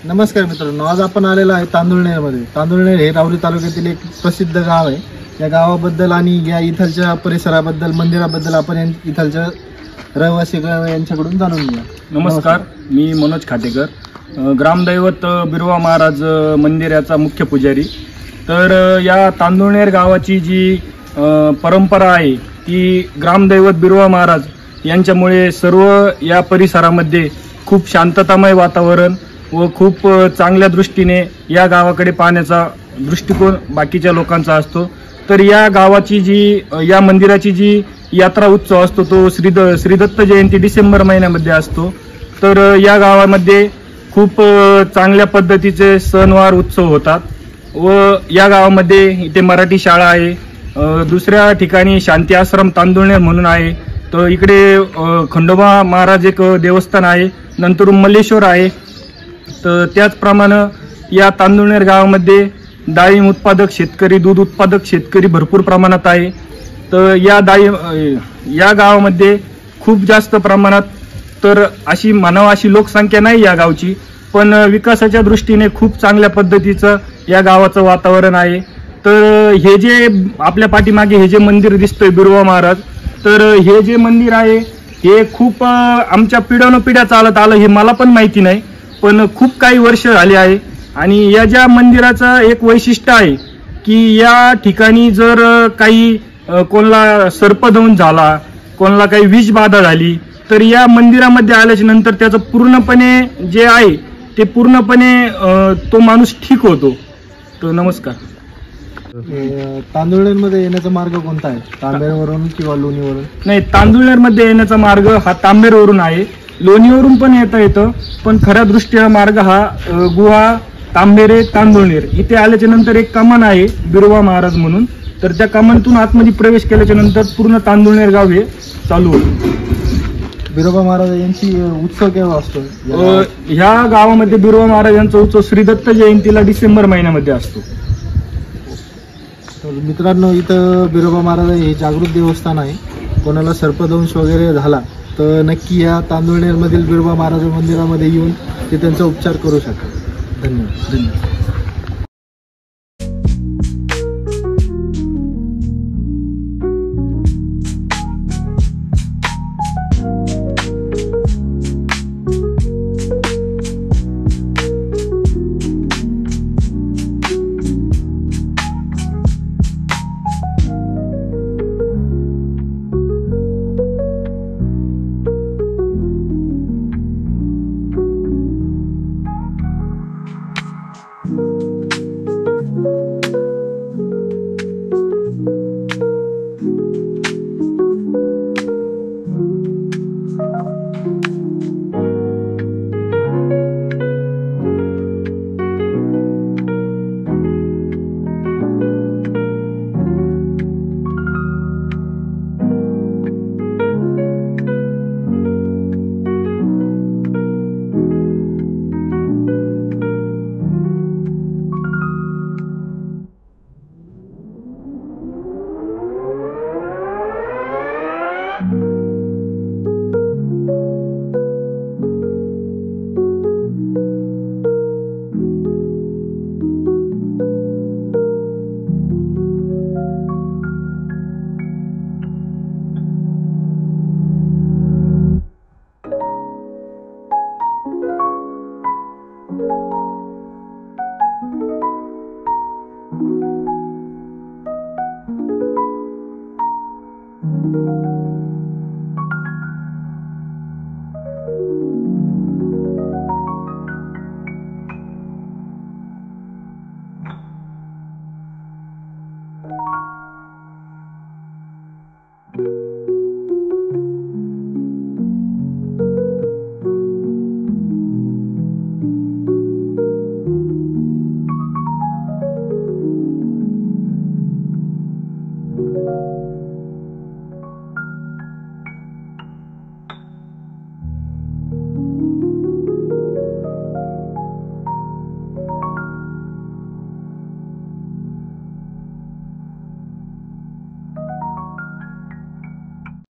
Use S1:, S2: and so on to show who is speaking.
S1: नमस्कार मित्रांनो, आज आपण आलेलो आहे तांदुळनेरमध्ये. तांदुळनेर हे राहुरी तालुक्यातील एक प्रसिद्ध गाव आहे. या गावाबद्दल आणि या इथलच्या परिसराबद्दल, मंदिराबद्दल आपण इथलच्या रहिवासी यांच्याकडून जाणून घेऊया.
S2: नमस्कार, मी मनोज खातेकर, ग्रामदैवत बिरोबा महाराज मंदिराचा मुख्य पुजारी. तर या तांदुळनेर गावाची जी परंपरा आहे ती ग्रामदैवत बिरोबा महाराज यांच्यामुळे सर्व या परिसरामध्ये खूप शांततामय वातावरण व खूप चांगल्या दृष्टीने या गावाकडे पाहण्याचा दृष्टिकोन बाकीच्या लोकांचा असतो. तर या गावाची या मंदिराची जी यात्रा उत्सव असतो तो श्रीदत्त जयंती डिसेंबर महिन्यामध्ये असतो. तर या गावामध्ये खूप चांगल्या पद्धतीचे सणवार उत्सव होतात व या गावामध्ये इथे मराठी शाळा आहे. दुसऱ्या ठिकाणी शांती आश्रम तांदुळनेर म्हणून आहे. तर इकडे खंडोबा महाराज एक देवस्थान आहे, नंतर मल्लेश्वर आहे. तर त्याचप्रमाणे या तांदुळनेर गावामध्ये डाळिंब उत्पादक शेतकरी, दूध उत्पादक शेतकरी भरपूर प्रमाणात आहे. तर या गावामध्ये खूप जास्त प्रमाणात, तर अशी म्हणावं अशी लोकसंख्या नाही या गावची, पण विकासाच्या दृष्टीने खूप चांगल्या पद्धतीचं या गावाचं वातावरण आहे. तर हे जे आपल्या पाठीमागे हे जे मंदिर दिसतंय बिरोबा महाराज, तर हे जे मंदिर आहे हे खूप आमच्या पिढ्यानपिढ्या चालत आलं, हे मला पण माहिती नाही, पण खूप काही वर्ष झाली आहे. आणि या ज्या मंदिराचं एक वैशिष्ट्य आहे की या ठिकाणी जर काही कोणाला सर्पदंश झाला, कोणाला काही विष बाधा झाली, तर या मंदिरामध्ये आल्याच्या नंतर त्याचं पूर्णपणे जे आहे ते पूर्णपणे तो माणूस ठीक होतो. तर नमस्कार.
S1: तांदुळनेरमध्ये येण्याचा मार्ग कोणता आहे? तांबेरवरून किंवा लोणीवरून?
S2: नाही, तांदुळनेरमध्ये येण्याचा मार्ग हा तांबेरवरून आहे. लोणीवरून पण येता येतं, पण खऱ्या दृष्टीला मार्ग हा गुहा तांबेरे तांदुळनेर इथे आल्याच्या नंतर एक कमान आहे बिरोबा महाराज म्हणून. तर त्या कमानतून आतमध्ये प्रवेश केल्याच्या नंतर पूर्ण तांदुळनेर गाव हे चालू होतं.
S1: बिरोबा महाराज यांची उत्सव केव्हा असतो?
S2: ह्या गावामध्ये बिरोबा महाराज यांचा उत्सव श्रीदत्त जयंतीला डिसेंबर महिन्यामध्ये असतो.
S1: तर मित्रांनो, इथं बिरोबा महाराज हे जागृत देवस्थान आहे. कोणाला सर्पदंश वगैरे झाला तर नक्की या तांदुळनेरमधील बिरोबा महाराज मंदिरामध्ये येऊन ते त्यांचा उपचार करू शकतात. धन्यवाद.